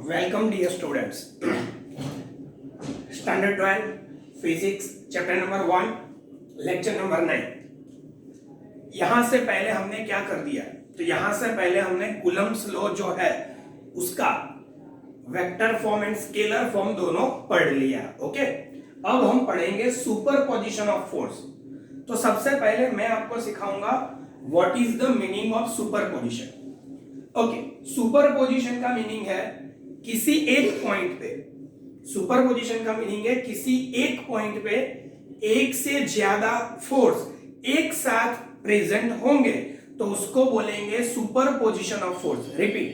Welcome dear students. Standard 12 Physics Chapter number 1 Lecture number 9. यहां से पहले हमने क्या कर दिया, तो यहां से पहले हमने कूलम्ब्स लॉ जो है उसका vector form and scalar form दोनों पढ़ लिया. ओके, अब हम पढ़ेंगे सुपरपोजिशन ऑफ फोर्स. तो सबसे पहले मैं आपको सिखाऊंगा what is the meaning of superposition. Okay, superposition का मीनिंग है किसी एक पॉइंट पे, सुपरपोजिशन का मीनिंग है किसी एक पॉइंट पे एक से ज्यादा फोर्स एक साथ प्रेजेंट होंगे तो उसको बोलेंगे सुपरपोजिशन ऑफ फोर्स. रिपीट,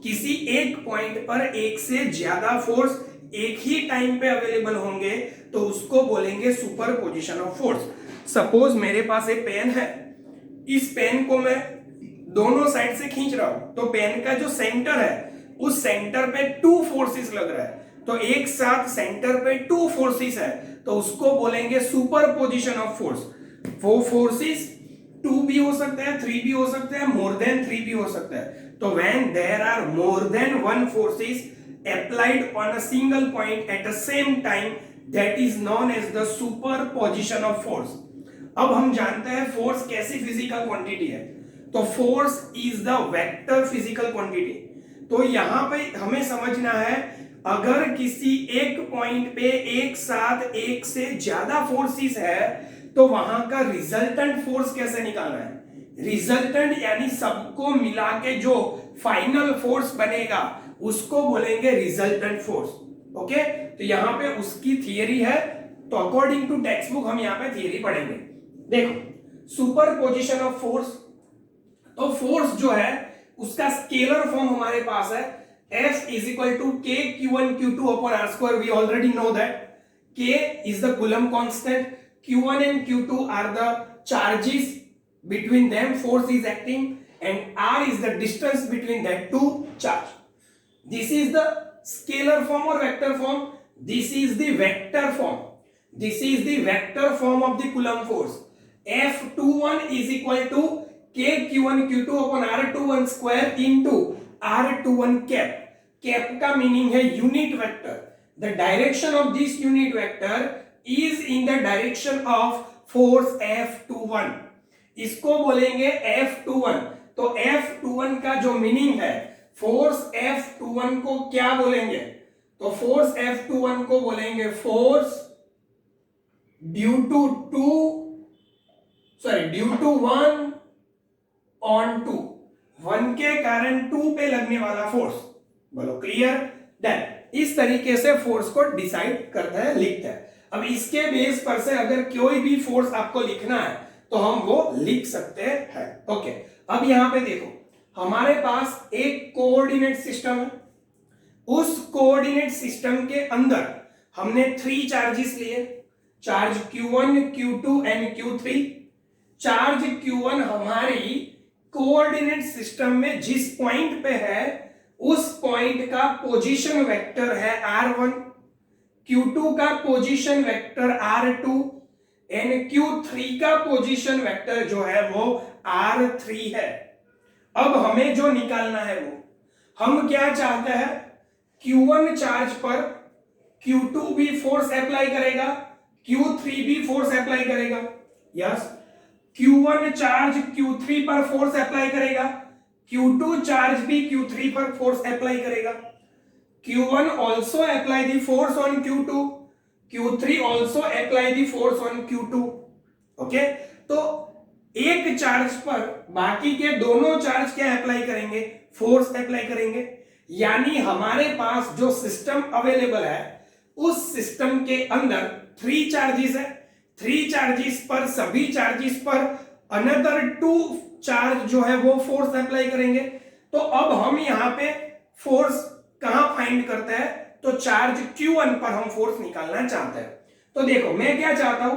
किसी एक पॉइंट पर एक से ज्यादा फोर्स एक ही टाइम पे अवेलेबल होंगे तो उसको बोलेंगे सुपरपोजिशन ऑफ फोर्स. सपोज मेरे पास एक पेन है, इस पेन को मैं दोनों साइड से खींच रहा हूं तो पेन का जो सेंटर है उस सेंटर पे टू फोर्सेस लग रहा है, तो एक साथ सेंटर पे टू फोर्सेस है तो उसको बोलेंगे सुपरपोजिशन ऑफ फोर्स. वो फोर्सेस टू भी हो सकते हैं, थ्री भी हो सकते हैं, मोर देन थ्री भी हो सकता है. तो when there are more than one forces applied on a single point at the same time, that is known as the superposition of force. अब हम जानते हैं फोर्स कैसी फिजिकल क्वांटिटी है, तो force is the vector physical quantity. तो यहां पे हमें समझना है अगर किसी एक पॉइंट पे एक साथ एक से ज्यादा फोर्सेस है तो वहां का रिजल्टेंट फोर्स कैसे निकालना है. रिजल्टेंट यानी सबको मिला के जो फाइनल फोर्स बनेगा उसको बोलेंगे रिजल्टेंट फोर्स. ओके, तो यहां पे उसकी थियरी है, तो अकॉर्डिंग टू टेक्स्ट बुक हम यहां पे थियरी पढ़ेंगे. देखो, सुपरपोजिशन ऑफ फोर्स, तो फोर्स जो है उसका स्केलर फॉर्म हमारे पास है F is equal to K Q1 Q2 upon R square. We already know that K is the Coulomb constant, Q1 and Q2 are the charges between them force is acting, and R is the distance between that two charge. This is the scalar form or vector form. This is the vector form. This is the vector form of the Coulomb force. F21 is equal to K Q1 Q2 upon R21 square into R21 cap. Cap का meaning है unit vector. The direction of this unit vector is in the direction of force F21. इसको बोलेंगे F21. तो F21 का जो meaning है, force F21 को क्या बोलेंगे, तो फोर्स F21 को बोलेंगे force due to one on two, one के कारण टू पे लगने वाला फोर्स. बोलो क्लियर. देन इस तरीके से फोर्स को डिसाइड करते हैं, लिखते हैं. अब इसके बेस पर से अगर कोई भी फोर्स आपको लिखना है तो हम वो लिख सकते हैं. ओके, अब यहां पे देखो हमारे पास एक कोऑर्डिनेट सिस्टम है. उस कोऑर्डिनेट सिस्टम के अंदर हमने थ्री चार्जेस लिए, charge Q1 Q2 and Q3. Charge Q1 हमारी कोऑर्डिनेट सिस्टम में जिस पॉइंट पे है उस पॉइंट का पोजीशन वेक्टर है R1, Q2 का position vector R2 and Q3 का पोजीशन वेक्टर जो है वो R3 है. अब हमें जो निकालना है वो हम क्या चाहते हैं, Q1 चार्ज पर Q2 भी फोर्स अप्लाई करेगा, Q3 भी फोर्स अप्लाई करेगा. यस, Q1 चार्ज Q3 पर फोर्स अप्लाई करेगा, Q2 चार्ज भी Q3 पर फोर्स अप्लाई करेगा. Q1 also apply the force on Q2, Q3 also apply the force on Q2. Okay, तो एक चार्ज पर बाकी के दोनों चार्ज क्या अप्लाई करेंगे, फोर्स अप्लाई करेंगे. यानी हमारे पास जो सिस्टम अवेलेबल है उस सिस्टम के अंदर थ्री चार्जेस है. थ्री चार्जेस पर सभी चार्जेस पर अनदर टू चार्ज जो है वो फोर्स अप्लाई करेंगे. तो अब हम यहां पे फोर्स कहां फाइंड करते हैं, तो चार्ज Q1 पर हम फोर्स निकालना चाहते हैं. तो देखो मैं क्या चाहता हूं,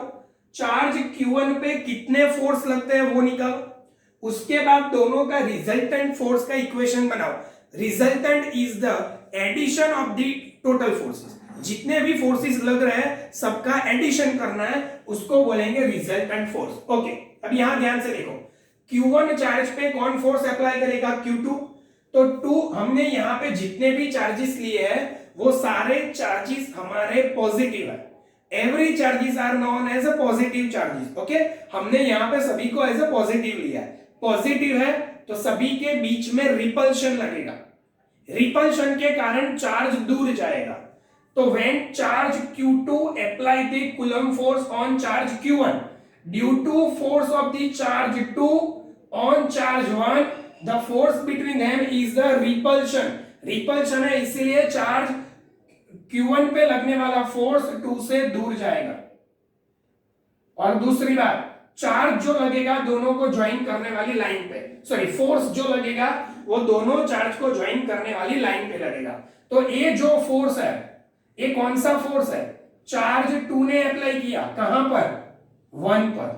चार्ज Q1 पे कितने फोर्स लगते हैं वो निकालो, उसके बाद दोनों का रिजल्टेंट फोर्स का इक्वेशन बनाओ. Resultant is the addition of the total forces. जितने भी फोर्सेस लग रहे हैं सबका एडिशन करना है, उसको बोलेंगे रिजल्टेंट फोर्स. ओके, अब यहां ध्यान से देखो, Q1 चार्ज पे कौन फोर्स अप्लाई करेगा, Q2. तो 2 हमने यहाँ पे जितने भी चार्जेस लिए हैं वो सारे चार्जेस हमारे पॉजिटिव है। Every charges are known as a positive charges. Okay, हमने यहाँ पे सभी को एज अ पॉजिटिव लिया है। पॉजिटिव है तो सभी के बीच में रिपल्शन लगेगा, रिपल्शन के कारण चार्ज दूर जाएगा। तो when charge Q2 apply the Coulomb force on charge Q1 due to force of the charge 2 on charge 1, the force between them is the repulsion। Repulsion है इसीलिए चार्ज Q1 पे लगने वाला फोर्स 2 से दूर जाएगा। और दूसरी बात, चार्ज जो लगेगा दोनों को ज्वाइन करने वाली लाइन पे, सॉरी फोर्स जो लगेगा वो दोनों चार्ज को ज्वाइन करने वाली लाइन पे लगेगा। तो ये जो फोर्स है ये कौन सा फोर्स है? चार्ज 2 ने अप्लाई किया कहां पर? 1 पर।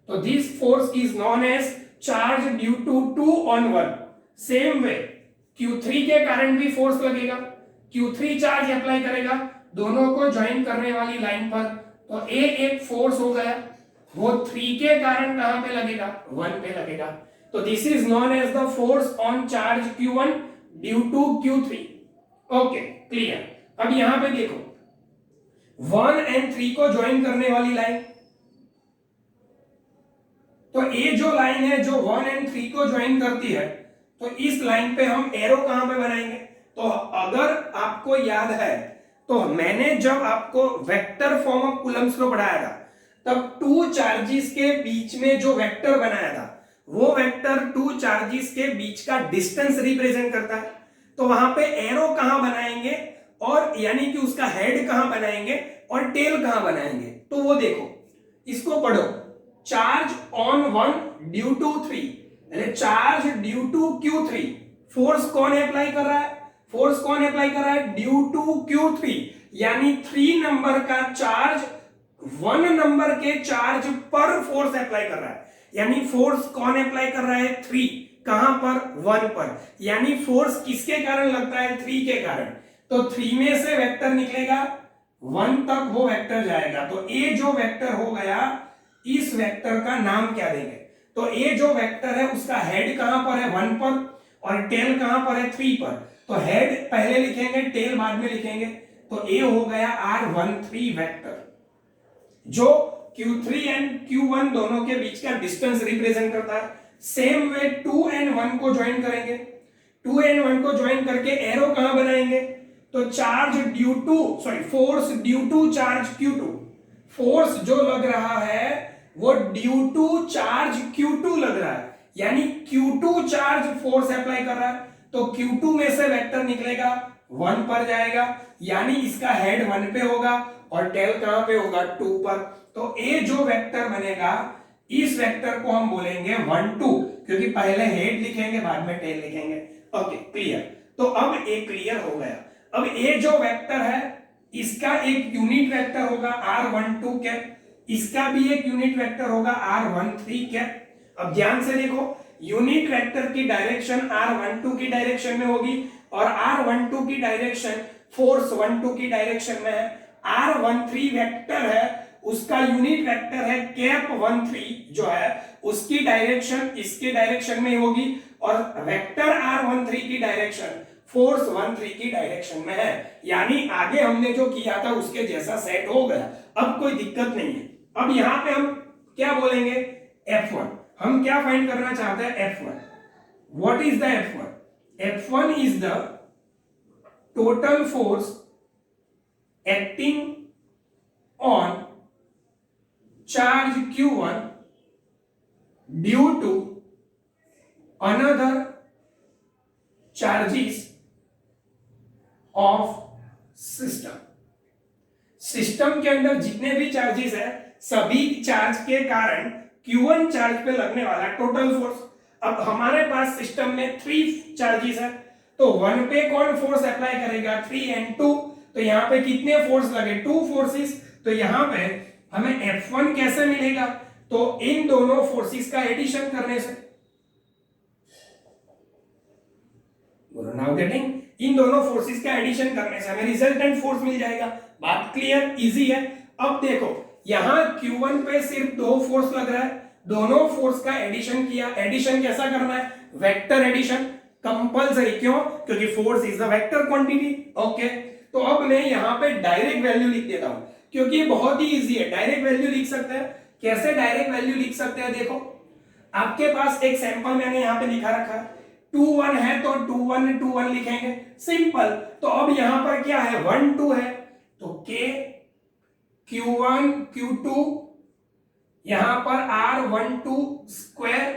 तो this force is known as charge due to 2 on 1। Same way Q3 के कारण भी फोर्स लगेगा, Q3 चार्ज अप्लाई करेगा दोनों को ज्वाइन करने वाली लाइन पर। तो ये एक फोर्स हो गया, वो 3 के कारण कहां पे लगेगा? 1 पे लगेगा। तो this is known as the force on charge Q1 due to Q3। Okay, clear. अब यहां पे देखो 1 और 3 को ज्वाइन करने वाली लाइन, तो ये जो लाइन है जो 1 और 3 को ज्वाइन करती है, तो इस लाइन पे हम एरो कहां पे बनाएंगे? तो अगर आपको याद है तो मैंने जब आपको vector form of Coulomb's law पढ़ाया था तब 2 चार्जेस के बीच में जो वेक्टर बनाया था वो वेक्टर 2 चार्जेस के बीच का डिस्टेंस रिप्रेजेंट करता है। तो वहां पे एरो कहां बनाएंगे और यानी कि उसका हेड कहां बनाएंगे और टेल कहां बनाएंगे? तो वो देखो, इसको पढ़ो। चार्ज ऑन 1 ड्यू टू 3, यानी charge due to Q3। Force कौन अप्लाई कर रहा है? फोर्स कौन अप्लाई कर रहा है? ड्यू टू Q3, यानी 3 नंबर का चार्ज 1 नंबर के चार्ज पर फोर्स अप्लाई कर रहा है। यानी फोर्स कौन अप्लाई कर रहा है? 3। कहां पर? 1 पर। यानी फोर्स किसके कारण लगता है? 3 के कारण। तो 3 में से वेक्टर निकलेगा 1 तक, वो वेक्टर जाएगा। तो ये जो वेक्टर हो गया, इस वेक्टर का नाम क्या देंगे? तो ये जो वेक्टर है उसका हेड कहां पर है? 1 पर, और टेल कहां पर है? 3 पर। तो हेड पहले लिखेंगे, टेल बाद में लिखेंगे। तो ये हो गया R13 वेक्टर, जो Q3 एंड Q1 दोनों के बीच का डिस्टेंस रिप्रेजेंट करता है। सेम वे 2 और 1 को ज्वाइन करेंगे, 2 और 1 को ज्वाइन करके एरो कहां बनाएंगे? तो charge due to, sorry force due to charge Q2। Force जो लग रहा है वो ड्यू टू चार्ज Q2 लग रहा है, यानी Q2 चार्ज फोर्स अप्लाई कर रहा है। तो Q2 में से वेक्टर निकलेगा 1 पर जाएगा, यानी इसका हेड 1 पे होगा और टेल कहां पे होगा? 2 पर। तो ये जो वेक्टर बनेगा, इस वेक्टर को हम बोलेंगे 1 2, क्योंकि पहले हेड लिखेंगे बाद में टेल लिखेंगे। Okay, clear. तो अब ये क्लियर हो गया। अब ये जो वेक्टर है इसका एक यूनिट वेक्टर होगा R12 कैप, इसका भी एक यूनिट वेक्टर होगा R13 कैप। अब ध्यान से देखो, यूनिट वेक्टर की डायरेक्शन R12 की डायरेक्शन में होगी और R12 की डायरेक्शन फोर्स 12 की डायरेक्शन में है। R13 वेक्टर है, उसका यूनिट वेक्टर है कैप 13 जो है उसकी डायरेक्शन इसके डायरेक्शन में होगी, और वेक्टर R13 की डायरेक्शन फोर्स 13 की डायरेक्शन में है। यानी आगे हमने जो किया था उसके जैसा सेट हो गया, अब कोई दिक्कत नहीं है। अब यहां पे हम क्या बोलेंगे? F1। हम क्या फाइंड करना चाहते हैं? F1। What is the F1? F1 is the total force acting on charge Q1 due to another charges of system. System के अंदर जितने भी चार्जेस है, सभी चार्ज के कारण Q1 चार्ज पे लगने वाला टोटल फोर्स। अब हमारे पास सिस्टम में 3 चार्जेस है, तो 1 पे कौन फोर्स अप्लाई करेगा? 3 and 2। तो यहां पे कितने फोर्स लगे? 2 फोर्सेस। तो यहां पे हमें F1 कैसे मिलेगा? तो इन दोनों फोर्सेस का एडिशन करने से। Now getting? इन दोनों फोर्सेस का एडिशन करने से हमें रिजल्टेंट फोर्स मिल जाएगा। बात क्लियर? इजी है। अब देखो, यहां Q1 पे सिर्फ 2 फोर्स लग रहा है, दोनों फोर्स का एडिशन किया। एडिशन कैसा करना है? Vector addition. कंपलसरी, क्यों? क्योंकि force is the vector quantity. Okay, तो अब मैं यहां पे डायरेक्ट वैल्यू लिख देता हूं, क्योंकि ये बहुत ही इजी है। डायरेक्ट वैल्यू लिख सकते हैं। कैसे डायरेक्ट वैल्यू लिख सकते हैं? देखो, आपके पास एक सैंपल मैंने यहां पे लिखा रखा है, 2 1 है तो 2 1 2 1 लिखेंगे, सिंपल। तो अब यहां पर क्या है? 1 2 है, तो K Q1 Q2, यहां पर R12 स्क्वायर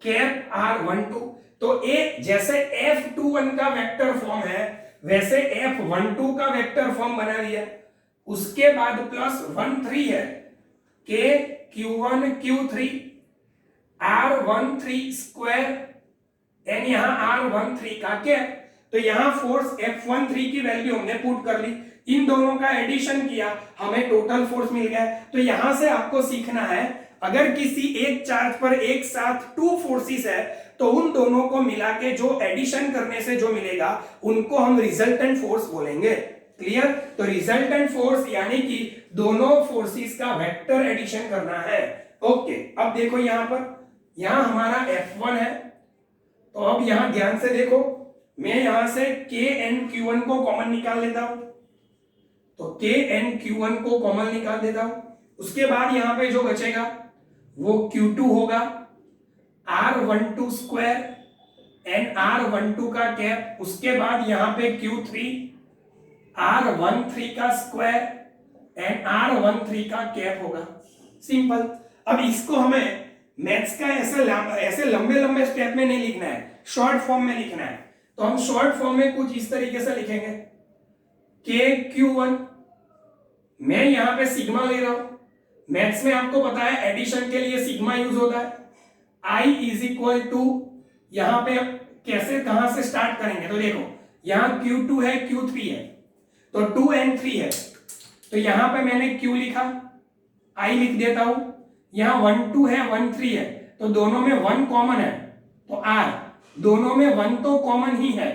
कैप R12। तो ए जैसे F21 का वेक्टर फॉर्म है वैसे F12 का वेक्टर फॉर्म बना दिया। उसके बाद प्लस 1 3 है, K Q1 Q3 R13 square and यहां R13 का कैप। तो यहां फोर्स F13 की वैल्यू हमने पुट कर ली, इन दोनों का एडिशन किया, हमें टोटल फोर्स मिल गया। तो यहां से आपको सीखना है, अगर किसी एक चार्ज पर एक साथ 2 फोर्सेस है तो उन दोनों को मिला के जो एडिशन करने से जो मिलेगा उनको हम रिजल्टेंट फोर्स बोलेंगे। क्लियर? तो रिजल्टेंट फोर्स यानी कि दोनों फोर्सेस का वेक्टर एडिशन करना है। ओके, अब देखो यहां पर, यहां हमारा F1 है, तो अब यहां ध्यान से देखो, मैं यहां से K N Q1 को कॉमन निकाल लेता हूं, तो K N Q1 को कॉमन निकाल देता हूं। उसके बाद यहां पे जो बचेगा वो Q2 होगा, R12 स्क्वायर एंड R12 का कैप। उसके बाद यहां पे Q3 R13 का स्क्वायर एंड R13 का कैप होगा, सिंपल। अब इसको हमें मैथ्स का ऐसे लंबे लंबे स्टेप में नहीं लिखना है, शॉर्ट फॉर्म में लिखना है। तो हम शॉर्ट फॉर्म में कुछ इस तरीके से लिखेंगे, K Q1, मैं यहां पे सिग्मा ले रहा हूं, मैथ्स में आपको पता है एडिशन के लिए सिग्मा यूज होता है। I इज इक्वल टू, यहां पे कैसे कहां से स्टार्ट करेंगे? तो देखो, यहां Q2 है Q3 है, तो 2 and 3 है, तो यहां पे मैंने Q लिखा, I लिख देता हूं। यहां 1 2 है 1 3 है, तो दोनों में 1 कॉमन है, तो R, दोनों में 1 तो कॉमन ही है।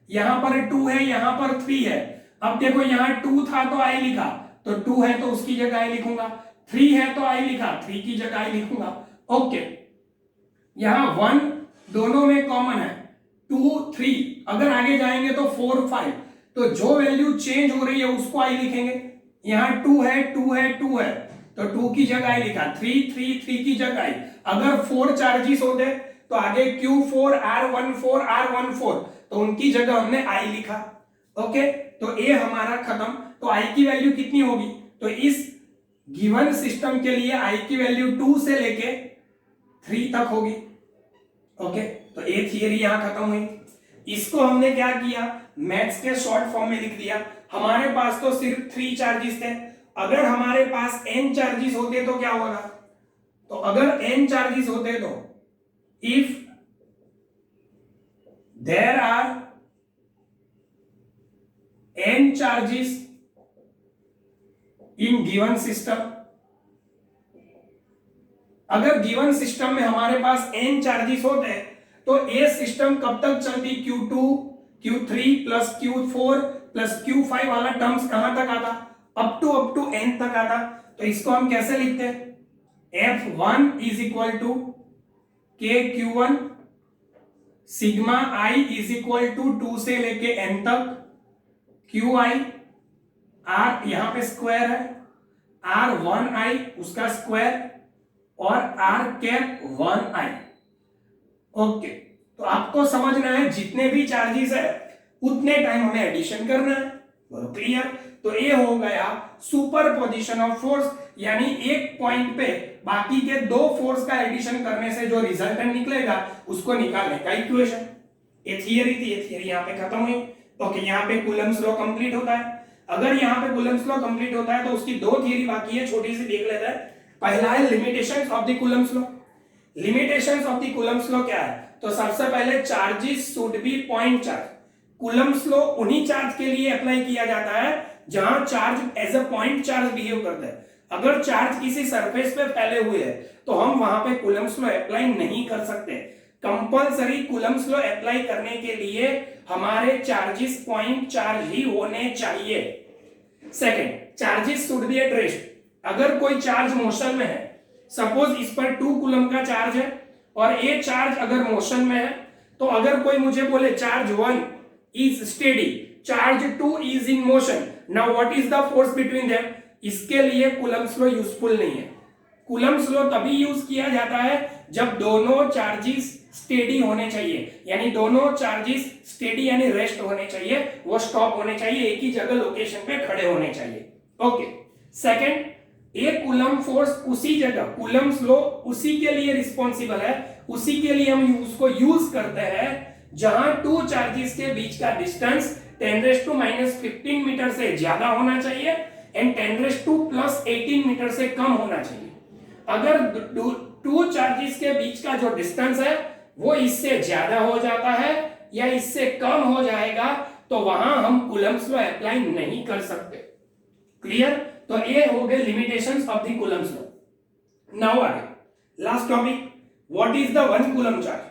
यहां पर 2 है, यहां पर 3 है। अब देखो, यहां 2 था तो I लिखा, तो 2 है तो उसकी जगह I लिखूंगा, 3 है तो I लिखा, 3 की जगह I लिखूंगा। ओके, यहां 1 दोनों में कॉमन है, 2 3, अगर आगे जाएंगे तो 4 5, तो जो वैल्यू चेंज हो रही है उसको I लिखेंगे। यहां 2 है 2 है 2 है, तो 2 की जगह I लिखा, 3 3 3 की जगह I। अगर 4 चार्जेस होते तो आगे Q4 R14 R14, तो उनकी जगह हमने I लिखा। ओके, तो ये हमारा खत्म। तो I की वैल्यू कितनी होगी? तो इस गिवन सिस्टम के लिए I की वैल्यू 2 से लेके 3 तक होगी। ओके, तो ये थियरी यहां खत्म हुई। इसको हमने क्या किया? मैथ्स के शॉर्ट फॉर्म में लिख दिया। हमारे पास तो सिर्फ 3 चार्जेस थे, अगर हमारे पास n चार्जेस होते तो क्या होगा? तो अगर n चार्जेस होते तो if there are n charges in given system, अगर गिवन सिस्टम में हमारे पास n चार्जेस होते तो ये सिस्टम कब तक चलती? Q2 Q3 plus Q4 plus Q5 वाला टर्म्स कहां तक आता? अप टू n तक आता। तो इसको हम कैसे लिखते हैं? F1 is equal to K Q1 sigma I is equal to 2 से लेके n तक, QI R यहां पे स्क्वायर है, R1I उसका स्क्वायर और R कैप 1I। ओके, तो आपको समझना है जितने भी चार्जेस है उतने टाइम हमें एडिशन करना है। बोलो क्लियर? तो ये हो गया सुपरपोजिशन ऑफ फोर्स, यानी एक पॉइंट पे बाकी के 2 फोर्स का एडिशन करने से जो रिजल्टेंट निकलेगा उसको निकालने का इक्वेशन। ये थियरी थी, ये थियरी यहां पे खत्म हुई। ओके, यहां पे कूलम्स लॉ कंप्लीट होता है। अगर यहां पे कूलम्स लॉ कंप्लीट होता है तो उसकी 2 थियरी बाकी है, छोटी सी देख लेते हैं। पहला है limitations of the Coulomb's law. Limitations of the Coulomb's law क्या है? तो सबसे पहले charges should be point charge. Coulomb's law उन्हीं चार्ज के लिए अप्लाई किया जाता है जहां charge as a point charge behave करता है। अगर चार्ज किसी सरफेस पे फैले हुए हैं तो हम वहां पे कूलम्स लॉ अप्लाई नहीं कर सकते। कंपलसरी कूलम्स लॉ अप्लाई करने के लिए हमारे चार्जेस पॉइंट चार्ज ही होने चाहिए। Second, charges should B at rest. अगर कोई चार्ज मोशन में है, सपोज इस पर 2 कूलम का चार्ज है और ये चार्ज अगर मोशन में है, तो अगर कोई मुझे बोले charge 1 is steady, charge 2 is in motion, now what is the force between them, इसके लिए कूलम्ब्स लॉ यूजफुल नहीं है। कूलम्ब्स लॉ तभी यूज किया जाता है जब दोनों चार्जेस स्टेडी होने चाहिए, यानी दोनों चार्जेस स्टेडी यानी रेस्ट होने चाहिए, वो स्टॉप होने चाहिए, एक ही जगह लोकेशन पे खड़े होने चाहिए। ओके, सेकंड, एक कूलम्ब फोर्स उसी जगह, कूलम्ब्स लॉ उसी के लिए रिस्पॉन्सिबल है, उसी के लिए हम उसको यूज करते हैं जहां टू चार्जेस के बीच का डिस्टेंस 10⁻⁻15 मीटर से ज्यादा होना चाहिए एंड 10⁻+18 मीटर से कम होना चाहिए। अगर टू चार्जेस के बीच का जो डिस्टेंस है वो इससे ज्यादा हो जाता है या इससे कम हो जाएगा तो वहां हम कूलम्ब्स लॉ अप्लाई नहीं कर सकते। क्लियर? तो ये हो गए limitations of the Coulomb's law. Now आगे last topic, what is the 1 coulomb charge.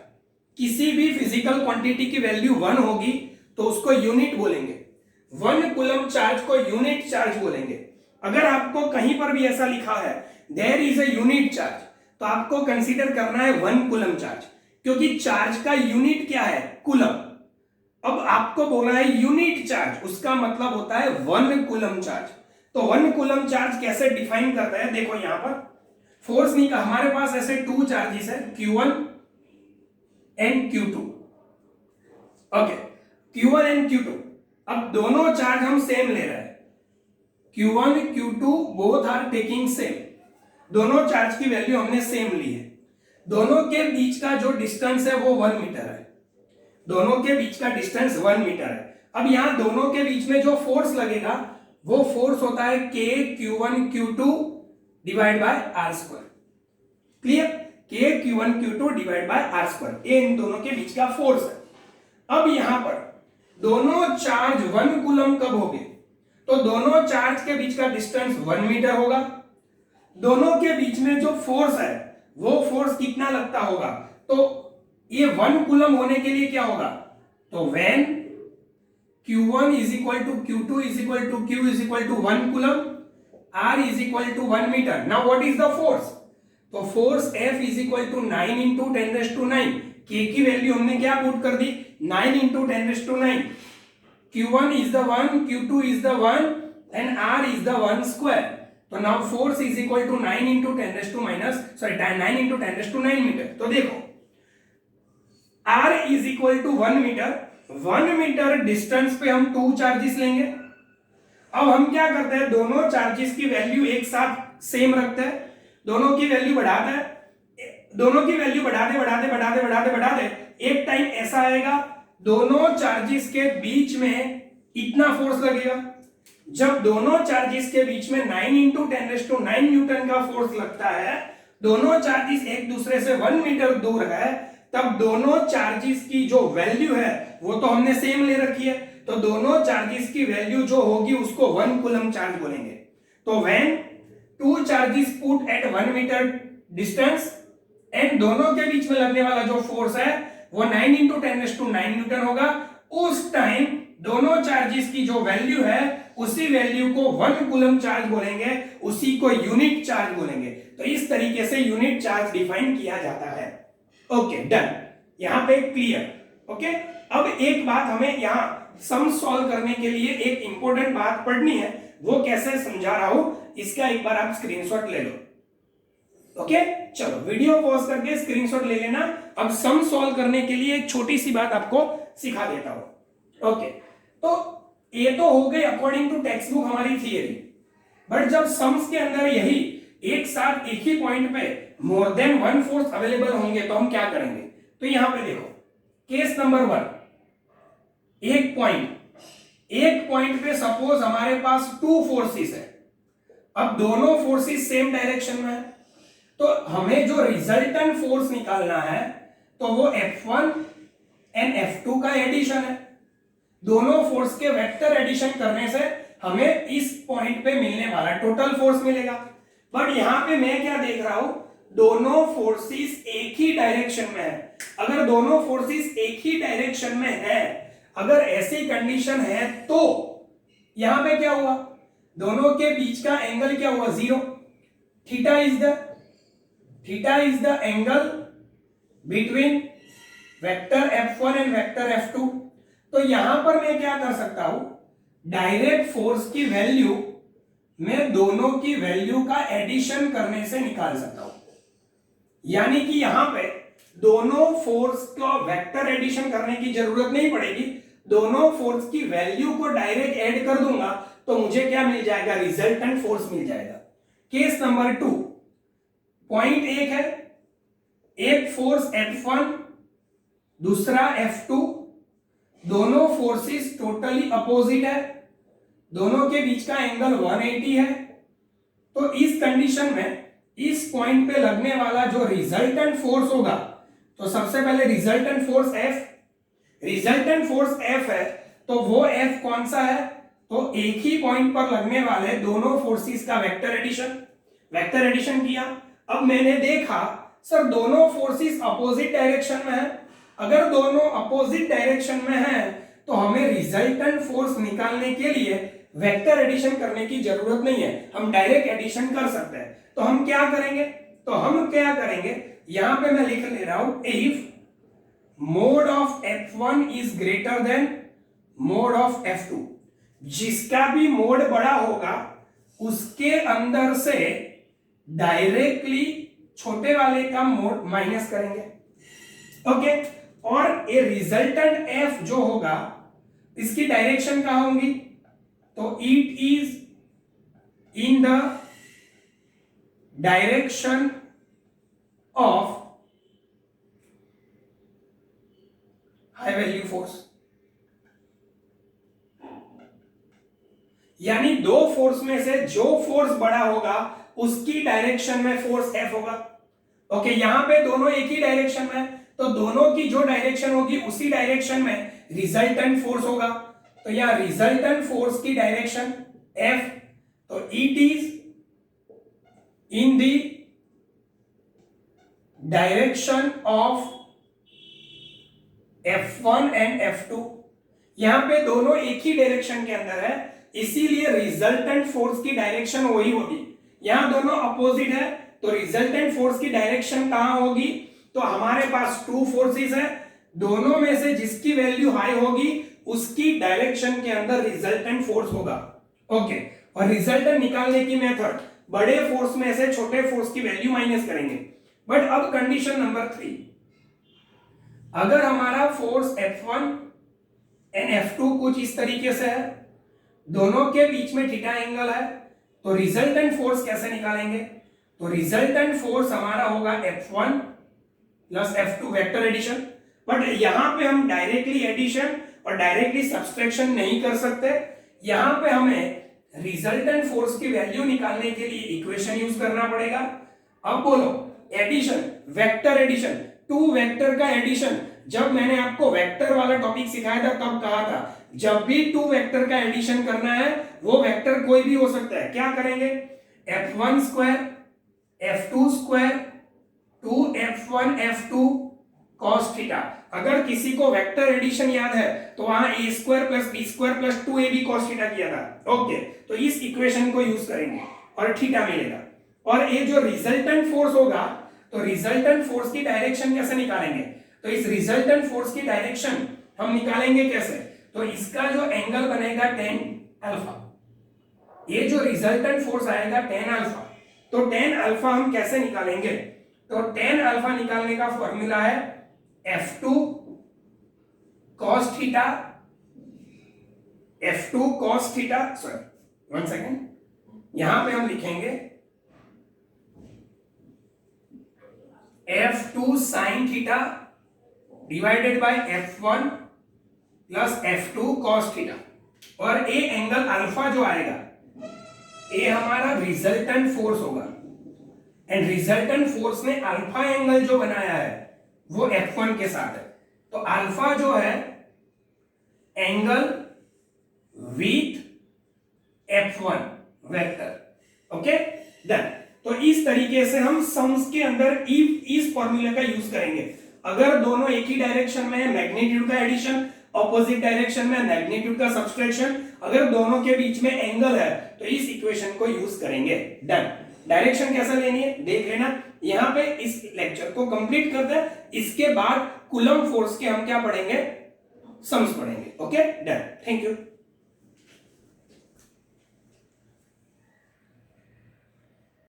किसी भी फिजिकल क्वांटिटी की वैल्यू 1 होगी तो उसको यूनिट बोलेंगे, 1 कूलम्ब चार्ज को यूनिट चार्ज बोलेंगे। अगर आपको कहीं पर भी ऐसा लिखा है there is a unit charge, तो आपको कंसीडर करना है 1 कूलम्ब चार्ज, क्योंकि चार्ज का यूनिट क्या है? कूलम्ब। अब आपको बोला है यूनिट चार्ज, उसका मतलब होता है 1 कूलम्ब चार्ज। तो 1 कूलम्ब चार्ज कैसे डिफाइन करता है? देखो यहां पर फोर्स नहीं का, हमारे पास ऐसे 2 चार्जेस है Q1 and Q2। Okay, Q1 and Q2, अब दोनों चार्ज हम सेम ले रहे हैं, Q1 Q2 both are taking same, दोनों चार्ज की वैल्यू हमने सेम ली है। दोनों के बीच का जो डिस्टेंस है वो 1 मीटर है, दोनों के बीच का डिस्टेंस 1 मीटर है। अब यहां दोनों के बीच में जो फोर्स लगेगा वो फोर्स होता है K Q1 Q2 divide by R square. Clear? K Q1 Q2 divide by R square, ये इन दोनों के बीच का फोर्स है। अब यहां पर दोनों चार्ज 1 कूलम्ब कब होंगे? तो दोनों चार्ज के बीच का डिस्टेंस 1 मीटर होगा, दोनों के बीच में जो फोर्स है वो फोर्स कितना लगता होगा? तो ये 1 कूलम्ब होने के लिए क्या होगा? तो when Q1 is equal to Q2 is equal to Q is equal to 1 coulomb, R is equal to 1 meter. Now what is the force? तो force F is equal to 9 into 10⁹ K की value हमने क्या put कर दी? 9 into 10⁹। Q1 is the 1, Q2 is the 1 and R is the 1 square. तो now force is equal to 9 into 9 into 10⁹ metre. तो देखो R is equal to 1 metre, 1 metre distance पे हम 2 charges लेंगे। अब हम क्या करते हैं, दोनों चार्जेस की वैल्यू एक साथ सेम रखते हैं, दोनों की वैल्यू बढ़ाते हैं, दोनों की वैल्यू बढ़ाते एक टाइम ऐसा आएगा दोनों चार्जेस के बीच में इतना फोर्स लगेगा। जब दोनों चार्जेस के बीच में 9 into 10⁹ न्यूटन का फोर्स लगता है, दोनों चार्जेस एक दूसरे से 1 मीटर दूर है, तब दोनों चार्जेस की जो वैल्यू है वो तो हमने सेम ले रखी है, तो दोनों चार्जेस की वैल्यू जो होगी उसको 1 कूलम्ब चार्ज बोलेंगे। तो when 2 charges put at 1 metre distance and दोनों के बीच में लगने वाला जो फोर्स है वो 9 into 10⁹ न्यूटन होगा, उस टाइम दोनों चार्जेस की जो वैल्यू है उसी वैल्यू को 1 कूलम्ब चार्ज बोलेंगे, उसी को यूनिट चार्ज बोलेंगे। तो इस तरीके से यूनिट चार्ज डिफाइन किया जाता है। ओके, डन, यहां पे क्लियर। ओके, अब एक बात हमें यहां सम सॉल्व करने के लिए एक इंपॉर्टेंट बात पढ़नी है, वो कैसे समझा रहा हूं, इसका एक बार आप स्क्रीनशॉट ले लो। ओके, चलो वीडियो पॉज करके स्क्रीनशॉट ले लेना। अब सम सॉल्व करने के लिए एक छोटी सी बात आपको सिखा देता हूं। ओके, तो ये तो हो गई अकॉर्डिंग टू टेक्स्ट बुक हमारी थियरी, बट जब सम्स के अंदर यही एक साथ एक ही पॉइंट पे मोर देन 1 फोर्स अवेलेबल होंगे तो हम क्या करेंगे? तो यहां पे देखो केस नंबर 1, एक पॉइंट पे सपोज हमारे पास 2 फोर्सेस है। अब दोनों फोर्सेस सेम डायरेक्शन में है, तो हमें जो रिजल्टेंट फोर्स निकालना है तो वो F1 एंड F2 का एडिशन है। दोनों फोर्स के वेक्टर एडिशन करने से हमें इस पॉइंट पे मिलने वाला टोटल फोर्स मिलेगा। बट यहां पे मैं क्या देख रहा हूं, दोनों फोर्सेस एक ही डायरेक्शन में है। अगर दोनों फोर्सेस एक ही डायरेक्शन में है, अगर ऐसी कंडीशन है तो यहां पे क्या हुआ, दोनों के बीच का एंगल क्या हुआ? 0। Theta is the angle between vector F1 and vector F2। तो यहां पर मैं क्या कर सकता हूं, डायरेक्ट फोर्स की वैल्यू मैं दोनों की वैल्यू का एडिशन करने से निकाल सकता हूं। यानी कि यहां पे दोनों फोर्स का वेक्टर एडिशन करने की जरूरत नहीं पड़ेगी, दोनों फोर्स की वैल्यू को डायरेक्ट ऐड कर दूंगा तो मुझे क्या मिल जाएगा, रिजल्टेंट फोर्स मिल जाएगा। केस नंबर 2, पॉइंट एक है, एक फोर्स F1 दूसरा F2, दोनों फोर्सेस टोटली अपोजिट है, दोनों के बीच का एंगल 180 है। तो इस कंडीशन में इस पॉइंट पे लगने वाला जो रिजल्टेंट फोर्स होगा, तो सबसे पहले resultant force F, resultant force F है तो वो F कौन सा है, तो एक ही पॉइंट पर लगने वाले दोनों फोर्सेस का वेक्टर एडिशन किया। अब मैंने देखा सर दोनों फोर्सेस अपोजिट डायरेक्शन में है, अगर दोनों अपोजिट डायरेक्शन में है तो हमें रिजल्टेंट फोर्स निकालने के लिए वेक्टर एडिशन करने की जरूरत नहीं है, हम डायरेक्ट एडिशन कर सकते हैं। तो हम क्या करेंगे, यहां पे मैं लिख ले रहा हूं, if mode of F1 is greater than mode of F2, जिसका भी मोड बड़ा होगा उसके अंदर से डायरेक्टली छोटे वाले का मोड माइनस करेंगे। ओके, और ये रिजल्टेंट F जो होगा इसकी डायरेक्शन कहां होगी, तो it is in the direction of high value force. यानी दो फोर्स में से जो फोर्स बड़ा होगा उसकी डायरेक्शन में फोर्स F होगा। ओके, यहां पे दोनों एक ही डायरेक्शन में, तो दोनों की जो डायरेक्शन होगी उसी डायरेक्शन में रिजल्टेंट फोर्स होगा। तो यहां रिजल्टेंट फोर्स की डायरेक्शन F, तो it is in the direction of F1 and F2। यहां पे दोनों एक ही डायरेक्शन के अंदर है, इसीलिए रिजल्टेंट फोर्स की डायरेक्शन वही होगी। यहां दोनों अपोजिट है तो रिजल्टेंट फोर्स की डायरेक्शन कहां होगी, तो हमारे पास टू फोर्सेस है, दोनों में से जिसकी वैल्यू हाई होगी उसकी डायरेक्शन के अंदर रिजल्टेंट फोर्स होगा। ओके, और रिजल्टेंट निकालने की मेथड, बड़े फोर्स में से छोटे फोर्स की वैल्यू माइनस करेंगे। बट अब कंडीशन नंबर 3, अगर हमारा फोर्स F1 एंड F2 कुछ इस तरीके से है, दोनों के बीच में थीटा एंगल है, तो रिजल्टेंट फोर्स कैसे निकालेंगे, तो रिजल्टेंट फोर्स हमारा होगा F1 plus F2 vector addition. But यहां पे हम डायरेक्टली एडिशन और डायरेक्टली सब्सट्रैक्शन नहीं कर सकते, यहां पे हमें रिजल्टेंट फोर्स की वैल्यू निकालने के लिए इक्वेशन यूज करना पड़ेगा। अब बोलो, addition, vector addition, two vector का एडिशन, जब मैंने आपको वेक्टर वाला टॉपिक सिखाया था तब कहा था जब भी टू वेक्टर का एडिशन करना है वो वेक्टर कोई भी हो सकता है, क्या करेंगे, F1 square F2 square 2F1 F2 cos theta. अगर किसी को वेक्टर एडिशन याद है तो वहां a square plus b square plus 2ab cos theta किया था। ओके, तो इस इक्वेशन को यूज करेंगे और थीटा मिलेगा। और ये जो रिजल्टेंट फोर्स होगा, तो रिजल्टेंट फोर्स की डायरेक्शन कैसे निकालेंगे, तो इस रिजल्टेंट फोर्स की डायरेक्शन हम निकालेंगे कैसे, तो इसका जो एंगल बनेगा tan अल्फा, ये जो रिजल्टेंट फोर्स आएगा tan अल्फा, तो tan अल्फा हम कैसे निकालेंगे, तो tan अल्फा निकालने का फॉर्मूला है F2 cos theta, F2 cos theta, sorry 1 second, यहां पे हम लिखेंगे F2 sin theta divided by F1 plus F2 cos theta. और ए एंगल अल्फा जो आएगा ये हमारा रिजल्टेंट फोर्स होगा, एंड रिजल्टेंट फोर्स ने अल्फा एंगल जो बनाया है वो F1 के साथ है, तो अल्फा जो है angle with F1 vector. Okay done. तो इस तरीके से हम सम्स के अंदर इस फॉर्मूले का यूज करेंगे। अगर दोनों एक ही डायरेक्शन में है मैग्नीट्यूड का एडिशन, ऑपोजिट डायरेक्शन में मैग्नीट्यूड का सब्सट्रैक्शन, अगर दोनों के बीच में एंगल है तो इस इक्वेशन को यूज करेंगे। डन। डायरेक्शन कैसा लेनी है देख लेना। यहां पे इस लेक्चर को कंप्लीट करते हैं, इसके बाद कूलम्ब फोर्स के हम क्या पढ़ेंगे, सम्स पढ़ेंगे। Okay done, thank you.